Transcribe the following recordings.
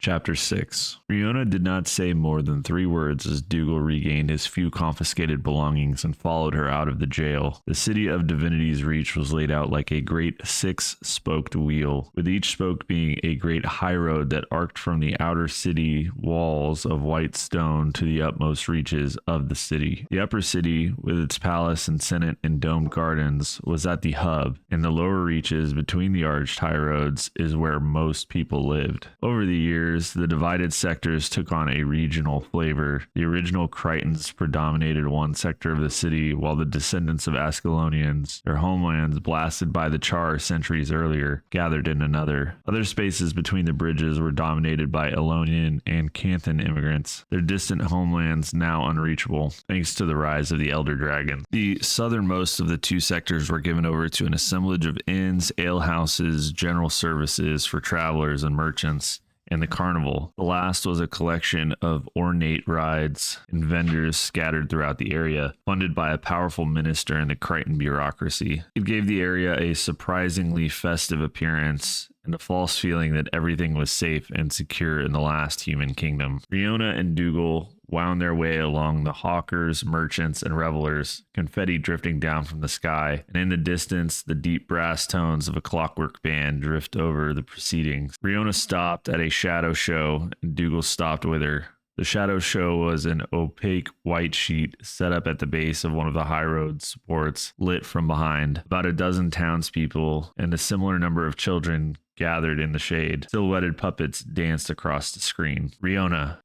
Chapter 6. Riona did not say more than 3 words as Dougal regained his few confiscated belongings and followed her out of the jail. The city of Divinity's Reach was laid out like a great 6-spoked wheel, with each spoke being a great highroad that arced from the outer city walls of white stone to the utmost reaches of the city. The upper city, with its palace and senate and domed gardens, was at the hub, and the lower reaches between the arched highroads is where most people lived. Over the years, the divided sectors took on a regional flavor. The original Crichtons predominated one sector of the city, while the descendants of Ascalonians, their homelands blasted by the Char centuries earlier, gathered in another. Other spaces between the bridges were dominated by Elonian and Canthan immigrants, their distant homelands now unreachable, thanks to the rise of the Elder Dragon. The southernmost of the 2 sectors were given over to an assemblage of inns, alehouses, general services for travelers and merchants, and the carnival. The last was a collection of ornate rides and vendors scattered throughout the area, funded by a powerful minister in the Crichton bureaucracy. It gave the area a surprisingly festive appearance and a false feeling that everything was safe and secure in the last human kingdom. Riona and Dougal wound their way along the hawkers, merchants, and revelers, confetti drifting down from the sky, and in the distance, the deep brass tones of a clockwork band drift over the proceedings. Riona stopped at a shadow show, and Dougal stopped with her. The shadow show was an opaque white sheet set up at the base of one of the high road supports, lit from behind. About a dozen townspeople and a similar number of children gathered in the shade. Silhouetted puppets danced across the screen. Riona,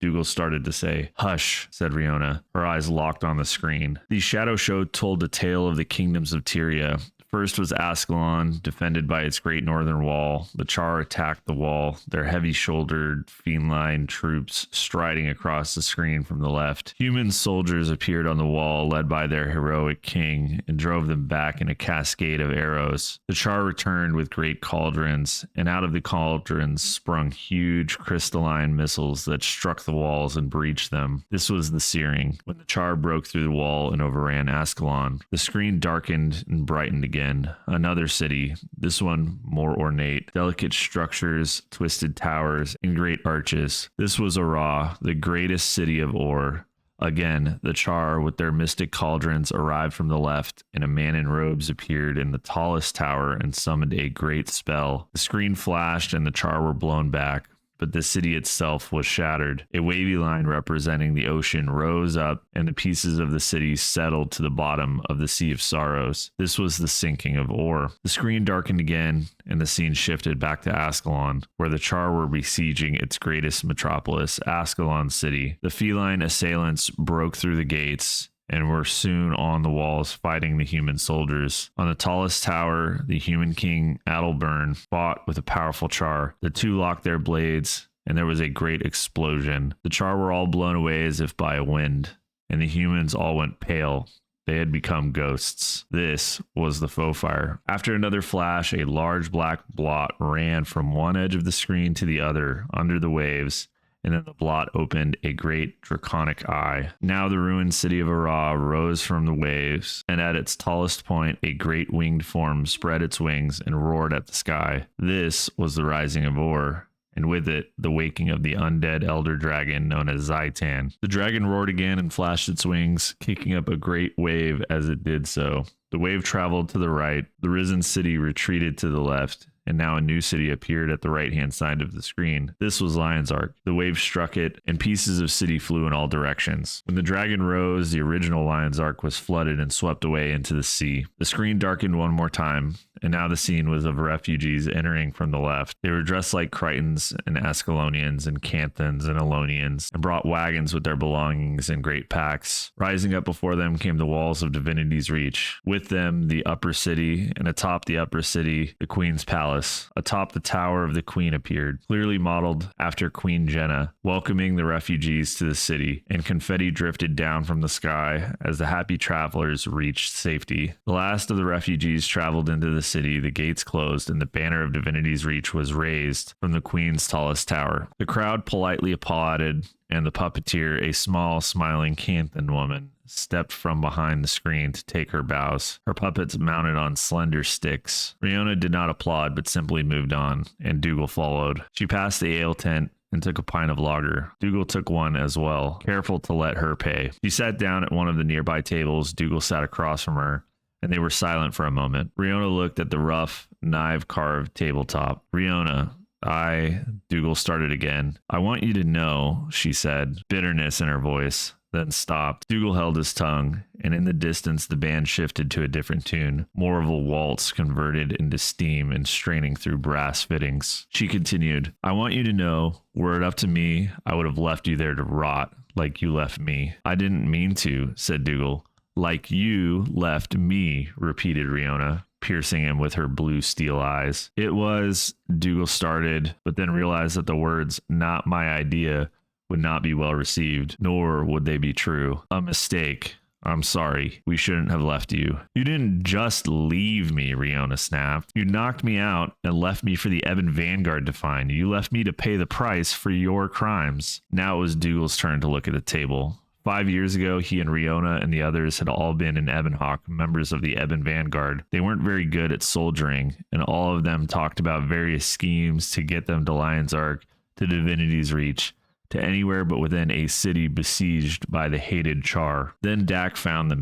Dougal started to say. Hush, said Riona, her eyes locked on the screen. The shadow show told the tale of the kingdoms of Tyria. First was Ascalon, defended by its great northern wall. The Char attacked the wall, their heavy-shouldered, feline troops striding across the screen from the left. Human soldiers appeared on the wall, led by their heroic king, and drove them back in a cascade of arrows. The Char returned with great cauldrons, and out of the cauldrons sprung huge crystalline missiles that struck the walls and breached them. This was the searing, when the Char broke through the wall and overran Ascalon. The screen darkened and brightened again. Another city, this one more ornate, delicate structures, twisted towers, and great arches. This was Ara, the greatest city of Or. Again, the Char with their mystic cauldrons arrived from the left, and a man in robes appeared in the tallest tower and summoned a great spell. The screen flashed and the Char were blown back, but the city itself was shattered. A wavy line representing the ocean rose up, and the pieces of the city settled to the bottom of the Sea of Sorrows. This was the sinking of Or. The screen darkened again, and the scene shifted back to Ascalon, where the Char were besieging its greatest metropolis, Ascalon City. The feline assailants broke through the gates and were soon on the walls fighting the human soldiers. On the tallest tower, the human king Adalburn fought with a powerful Char. The 2 locked their blades, and there was a great explosion. The Char were all blown away as if by a wind, and the humans all went pale. They had become ghosts. This was the faux fire. After another flash, a large black blot ran from one edge of the screen to the other under the waves, and then the blot opened a great draconic eye. Now the ruined city of Ara rose from the waves, and at its tallest point, a great winged form spread its wings and roared at the sky. This was the rising of Or, and with it, the waking of the undead elder dragon known as Zaitan. The dragon roared again and flashed its wings, kicking up a great wave as it did so. The wave traveled to the right, the risen city retreated to the left, and now a new city appeared at the right-hand side of the screen. This was Lion's Ark. The wave struck it, and pieces of city flew in all directions. When the dragon rose, the original Lion's Ark was flooded and swept away into the sea. The screen darkened one more time, and now the scene was of refugees entering from the left. They were dressed like Crichtons and Ascalonians and Canthans and Elonians, and brought wagons with their belongings in great packs. Rising up before them came the walls of Divinity's Reach. With them, the upper city, and atop the upper city, the Queen's Palace. Atop the tower of the Queen appeared, clearly modeled after Queen Jenna, welcoming the refugees to the city, and confetti drifted down from the sky as the happy travelers reached safety. The last of the refugees traveled into the city, the gates closed, and the banner of Divinity's Reach was raised from the queen's tallest tower. The crowd politely applauded, and the puppeteer, a small, smiling Canthan woman, stepped from behind the screen to take her bows, her puppets mounted on slender sticks. Riona did not applaud, but simply moved on, and Dougal followed. She passed the ale tent and took a pint of lager. Dougal took one as well, careful to let her pay. She sat down at one of the nearby tables. Dougal sat across from her, and they were silent for a moment. Riona looked at the rough, knife-carved tabletop. Riona, Dougal started again. I want you to know, she said, bitterness in her voice, then stopped. Dougal held his tongue, and in the distance the band shifted to a different tune, more of a waltz converted into steam and straining through brass fittings. She continued, I want you to know, were it up to me, I would have left you there to rot, like you left me. I didn't mean to, said Dougal. Like you left me, repeated Riona, piercing him with her blue steel eyes. It was, Dougal started, but then realized that the words, not my idea, would not be well received, nor would they be true. A mistake. I'm sorry. We shouldn't have left you. You didn't just leave me, Riona snapped. You knocked me out and left me for the Ebon Vanguard to find. You left me to pay the price for your crimes. Now it was Dougal's turn to look at the table. 5 years ago, he and Riona and the others had all been in Ebonhawk, members of the Ebon Vanguard. They weren't very good at soldiering, and all of them talked about various schemes to get them to Lion's Ark, to Divinity's Reach, to anywhere but within a city besieged by the hated Char. Then Dak found the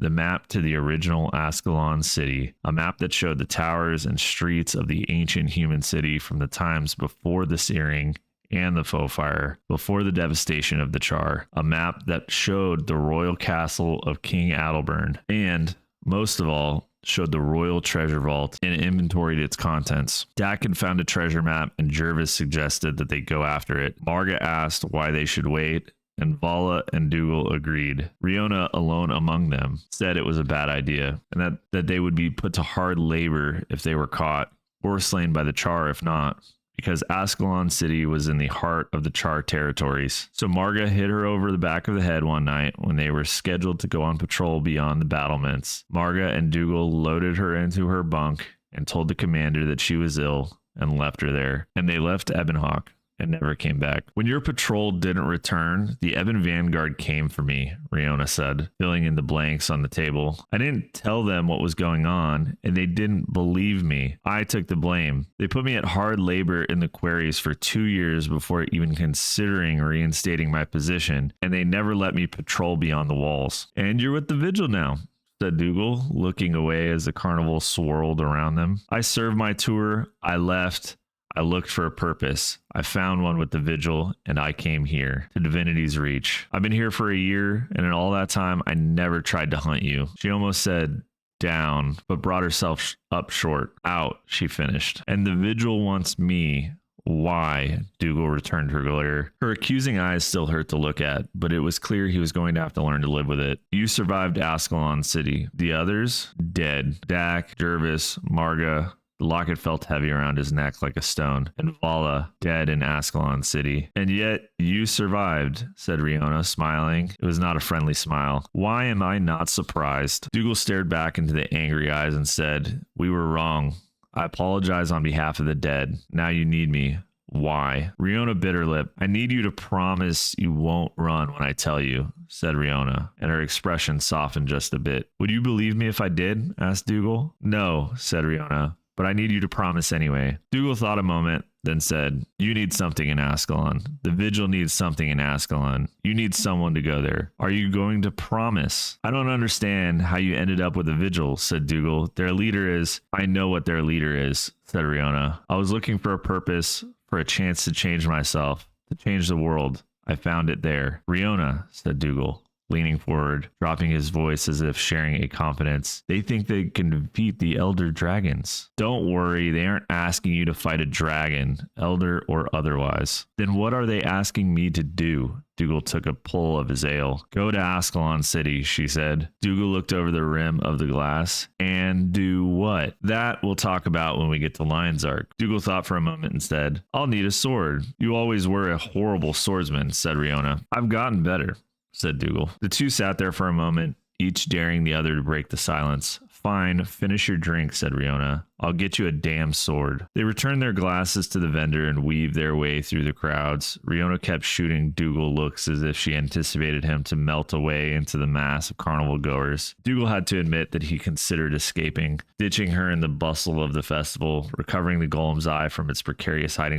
map to the original Ascalon city, a map that showed the towers and streets of the ancient human city from the times before the Searing and the Faux Fire, before the devastation of the Char, a map that showed the royal castle of King Adalburn, and, most of all, showed the royal treasure vault and inventoried its contents. Dak had found a treasure map, and Jervis suggested that they go after it. Marga asked why they should wait, and Vala and Dougal agreed. Riona, alone among them, said it was a bad idea, and that they would be put to hard labor if they were caught, or slain by the Char if not, because Ascalon City was in the heart of the Char territories. So Marga hit her over the back of the head one night when they were scheduled to go on patrol beyond the battlements. Marga and Dougal loaded her into her bunk and told the commander that she was ill and left her there. And they left Ebonhawk and never came back. When your patrol didn't return, the Ebon Vanguard came for me, Riona said, filling in the blanks on the table. I didn't tell them what was going on, and they didn't believe me. I took the blame. They put me at hard labor in the quarries for 2 years before even considering reinstating my position, and they never let me patrol beyond the walls. And you're with the Vigil now, said Dougal, looking away as the carnival swirled around them. I served my tour. I left. I looked for a purpose. I found one with the Vigil, and I came here, to Divinity's Reach. I've been here for a year, and in all that time, I never tried to hunt you. She almost said down, but brought herself up short. Out, she finished. And the Vigil wants me. Why? Dougal returned her glare. Her accusing eyes still hurt to look at, but it was clear he was going to have to learn to live with it. You survived Ascalon City. The others? Dead. Dak, Jervis, Marga. The locket felt heavy around his neck like a stone, and Vala, dead in Ascalon City. And yet, you survived, said Riona, smiling. It was not a friendly smile. Why am I not surprised? Dougal stared back into the angry eyes and said, we were wrong. I apologize on behalf of the dead. Now you need me. Why? Riona bit her lip. I need you to promise you won't run when I tell you, said Riona, and her expression softened just a bit. Would you believe me if I did? Asked Dougal. No, said Riona. But I need you to promise anyway. Dougal thought a moment, then said, you need something in Ascalon. The Vigil needs something in Ascalon. You need someone to go there. Are you going to promise? I don't understand how you ended up with the Vigil, said Dougal. Their leader is... I know what their leader is, said Riona. I was looking for a purpose, for a chance to change myself, to change the world. I found it there. Riona, said Dougal, leaning forward, dropping his voice as if sharing a confidence. They think they can defeat the Elder Dragons. Don't worry, they aren't asking you to fight a dragon, elder or otherwise. Then what are they asking me to do? Dougal took a pull of his ale. Go to Ascalon City, she said. Dougal looked over the rim of the glass. And do what? That we'll talk about when we get to Lion's Ark. Dougal thought for a moment and said, I'll need a sword. You always were a horrible swordsman, said Riona. I've gotten better, said Dougal. The two sat there for a moment, each daring the other to break the silence. Fine, finish your drink, said Riona. I'll get you a damn sword. They returned their glasses to the vendor and weaved their way through the crowds. Riona kept shooting Dougal looks as if she anticipated him to melt away into the mass of carnival goers. Dougal had to admit that he considered escaping, ditching her in the bustle of the festival, recovering the golem's eye from its precarious hiding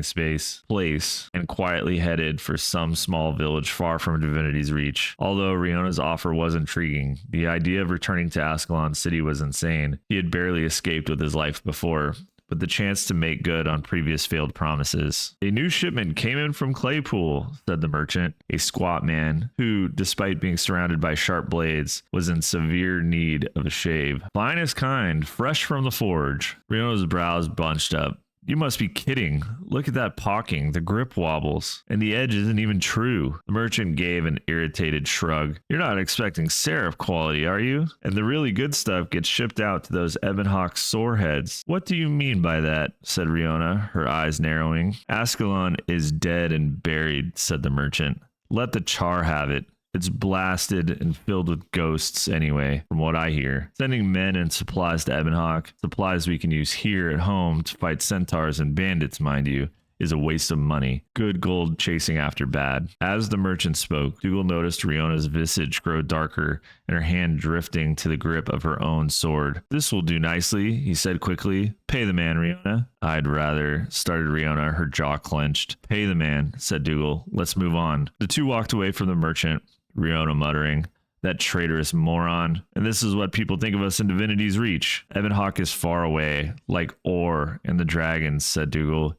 place, and quietly headed for some small village far from Divinity's reach. Although Riona's offer was intriguing, the idea of returning to Ascalon City was insane. He had barely escaped with his life before, but the chance to make good on previous failed promises. A new shipment came in from Claypool, said the merchant, a squat man who, despite being surrounded by sharp blades, was in severe need of a shave. Finest kind, fresh from the forge. Riona's brows bunched up. You must be kidding. Look at that pocking. The grip wobbles. And the edge isn't even true. The merchant gave an irritated shrug. You're not expecting Seraph quality, are you? And the really good stuff gets shipped out to those Ebonhawk soreheads. What do you mean by that? Said Riona, her eyes narrowing. Ascalon is dead and buried, said the merchant. Let the char have it. It's blasted and filled with ghosts anyway, from what I hear. Sending men and supplies to Ebonhawk, supplies we can use here at home to fight centaurs and bandits, mind you, is a waste of money. Good gold chasing after bad. As the merchant spoke, Dougal noticed Riona's visage grow darker and her hand drifting to the grip of her own sword. This will do nicely, he said quickly. Pay the man, Riona. I'd rather, started Riona, her jaw clenched. Pay the man, said Dougal. Let's move on. The two walked away from the merchant, Riona muttering, that traitorous moron. And this is what people think of us in Divinity's Reach. Ebonhawk is far away, like Orr and the dragons, said Dougal.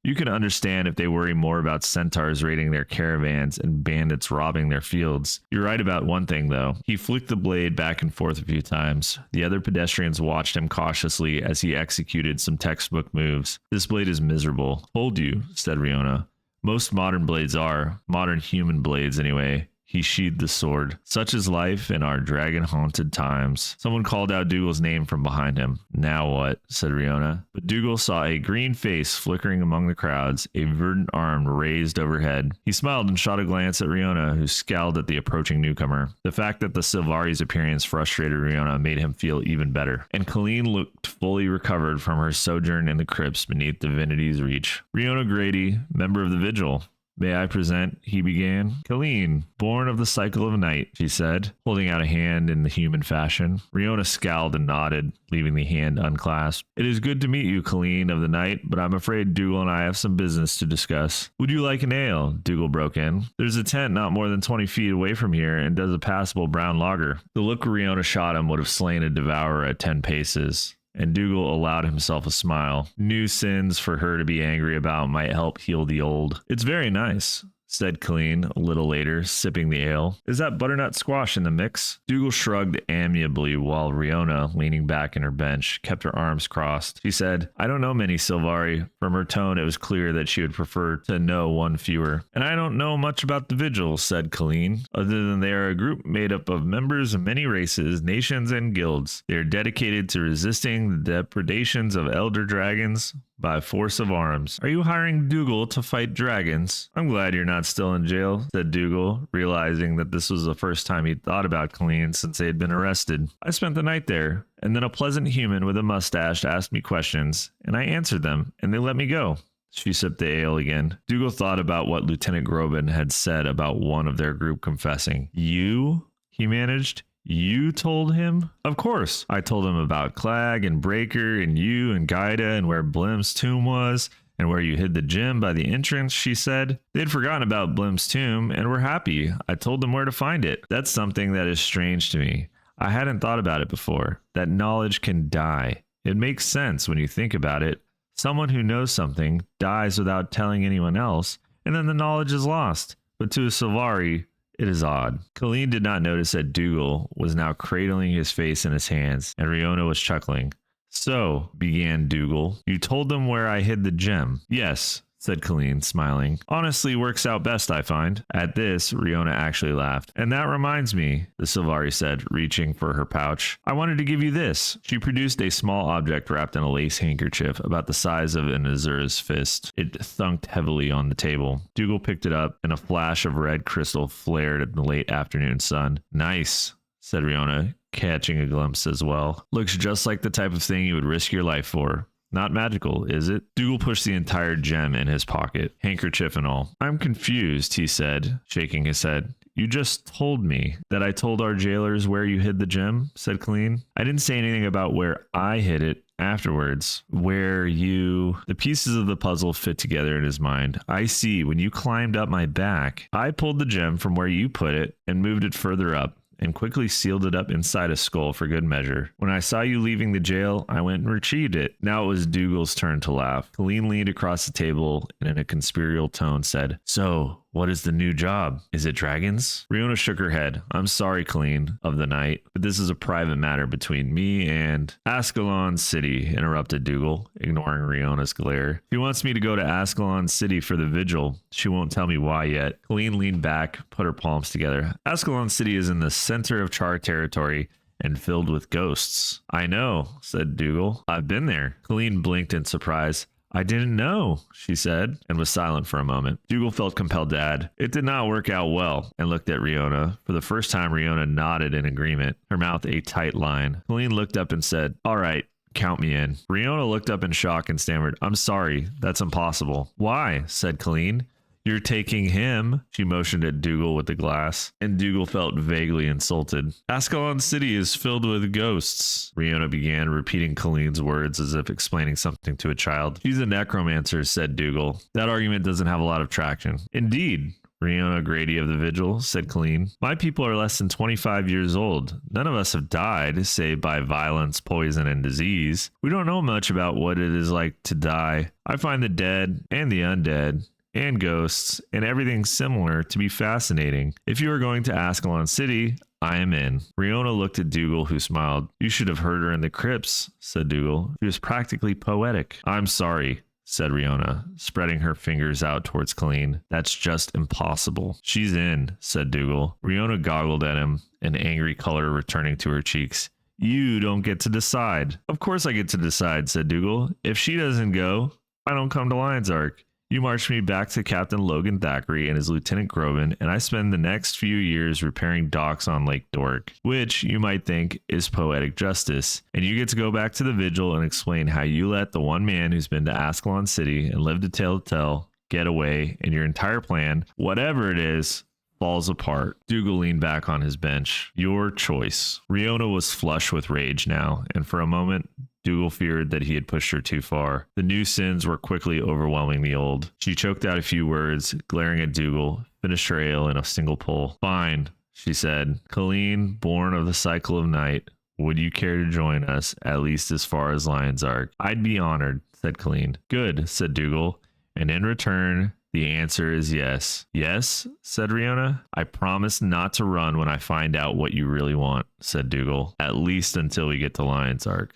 You can understand if they worry more about centaurs raiding their caravans and bandits robbing their fields. You're right about one thing, though. He flicked the blade back and forth a few times. The other pedestrians watched him cautiously as he executed some textbook moves. This blade is miserable. Told you, said Riona. Most modern blades are. Modern human blades, anyway. He sheathed the sword. Such is life in our dragon-haunted times. Someone called out Dougal's name from behind him. Now what? Said Riona. But Dougal saw a green face flickering among the crowds, a verdant arm raised overhead. He smiled and shot a glance at Riona, who scowled at the approaching newcomer. The fact that the Silvari's appearance frustrated Riona made him feel even better. And Colleen looked fully recovered from her sojourn in the crypts beneath Divinity's Reach. Riona Grady, member of the Vigil. May I present, he began. Colleen, born of the cycle of night, she said, holding out a hand in the human fashion. Riona scowled and nodded, leaving the hand unclasped. It is good to meet you, Colleen of the night, but I'm afraid Dougal and I have some business to discuss. Would you like an ale? Dougal broke in. There's a tent not more than 20 feet away from here and does a passable brown lager. The look Riona shot him would have slain a devourer at 10 paces. And Dougal allowed himself a smile. New sins for her to be angry about might help heal the old. It's very nice, said Colleen a little later, sipping the ale. Is that butternut squash in the mix? Dougal shrugged amiably while Riona, leaning back in her bench, kept her arms crossed. She said, I don't know many Silvari. From her tone, it was clear that she would prefer to know one fewer. And I don't know much about the Vigil, said Colleen, other than they are a group made up of members of many races, nations, and guilds. They are dedicated to resisting the depredations of elder dragons by force of arms. Are you hiring Dougal to fight dragons? I'm glad you're not still in jail, said Dougal, realizing that this was the first time he'd thought about Colleen since they had been arrested. I spent the night there, and then a pleasant human with a mustache asked me questions, and I answered them, and they let me go. She sipped the ale again. Dougal thought about what Lieutenant Groban had said about one of their group confessing. You? He managed. You told him? Of course. I told him about Clag and Breaker and you and Gaida and where Blim's tomb was and where you hid the gem by the entrance, she said. They'd forgotten about Blim's tomb and were happy. I told them where to find it. That's something that is strange to me. I hadn't thought about it before. That knowledge can die. It makes sense when you think about it. Someone who knows something dies without telling anyone else, and then the knowledge is lost. But to a Silvari, it is odd. Colleen did not notice that Dougal was now cradling his face in his hands, and Riona was chuckling. So, began Dougal, you told them where I hid the gem. Yes, said Colleen, smiling. Honestly, works out best, I find. At this, Riona actually laughed. And that reminds me, the Silvari said, reaching for her pouch. I wanted to give you this. She produced a small object wrapped in a lace handkerchief about the size of an Azura's fist. It thunked heavily on the table. Dougal picked it up, and a flash of red crystal flared in the late afternoon sun. Nice, said Riona. catching a glimpse as well. Looks just like the type of thing you would risk your life for. Not magical, is it? Dougal pushed the entire gem in his pocket, handkerchief and all. I'm confused, he said, shaking his head. You just told me that I told our jailers where you hid the gem, said Colleen. I didn't say anything about where I hid it afterwards. Where you... The pieces of the puzzle fit together in his mind. I see. When you climbed up my back, I pulled the gem from where you put it and moved it further up, and quickly sealed it up inside a skull for good measure. When I saw you leaving the jail, I went and retrieved it. Now it was Dougal's turn to laugh. Colleen leaned across the table and in a conspiratorial tone said, So, what is the new job? Is it dragons? Riona shook her head. I'm sorry, Colleen of the night, but this is a private matter between me and Ascalon City, interrupted Dougal, ignoring Riona's glare. She wants me to go to Ascalon City for the vigil. She won't tell me why yet. Colleen leaned back, put her palms together. Ascalon City is in the center of Char territory and filled with ghosts. I know, said Dougal. I've been there. Colleen blinked in surprise. I didn't know, she said, and was silent for a moment. Dougal felt compelled to add, It did not work out well, and looked at Riona. For the first time, Riona nodded in agreement, her mouth a tight line. Colleen looked up and said, All right, count me in. Riona looked up in shock and stammered, I'm sorry, that's impossible. Why? Said Colleen. You're taking him, she motioned at Dougal with the glass, and Dougal felt vaguely insulted. Ascalon City is filled with ghosts, Riona began, repeating Colleen's words as if explaining something to a child. She's a necromancer, said Dougal. That argument doesn't have a lot of traction. Indeed, Riona Grady of the Vigil, said Colleen. My people are less than 25 years old. None of us have died, save by violence, poison, and disease. We don't know much about what it is like to die. I find the dead and the undead and ghosts, and everything similar to be fascinating. If you are going to Ascalon City, I am in. Riona looked at Dougal, who smiled. You should have heard her in the crypts, said Dougal. She was practically poetic. I'm sorry, said Riona, spreading her fingers out towards Colleen. That's just impossible. She's in, said Dougal. Riona goggled at him, an angry color returning to her cheeks. You don't get to decide. Of course I get to decide, said Dougal. If she doesn't go, I don't come to Lion's Ark. You march me back to Captain Logan Thackeray and his Lieutenant Groban, and I spend the next few years repairing docks on Lake Dork, which you might think is poetic justice. And you get to go back to the Vigil and explain how you let the one man who's been to Ascalon City and lived a tale to tell get away, and your entire plan, whatever it is, falls apart. Dougal leaned back on his bench. Your choice. Riona was flush with rage now, and for a moment, Dougal feared that he had pushed her too far. The new sins were quickly overwhelming the old. She choked out a few words, glaring at Dougal, finished her ale in a single pull. Fine, she said. Colleen, born of the cycle of night, would you care to join us, at least as far as Lion's Ark? I'd be honored, said Colleen. Good, said Dougal. And in return, the answer is yes. Yes, said Riona. I promise not to run when I find out what you really want, said Dougal. At least until we get to Lion's Ark.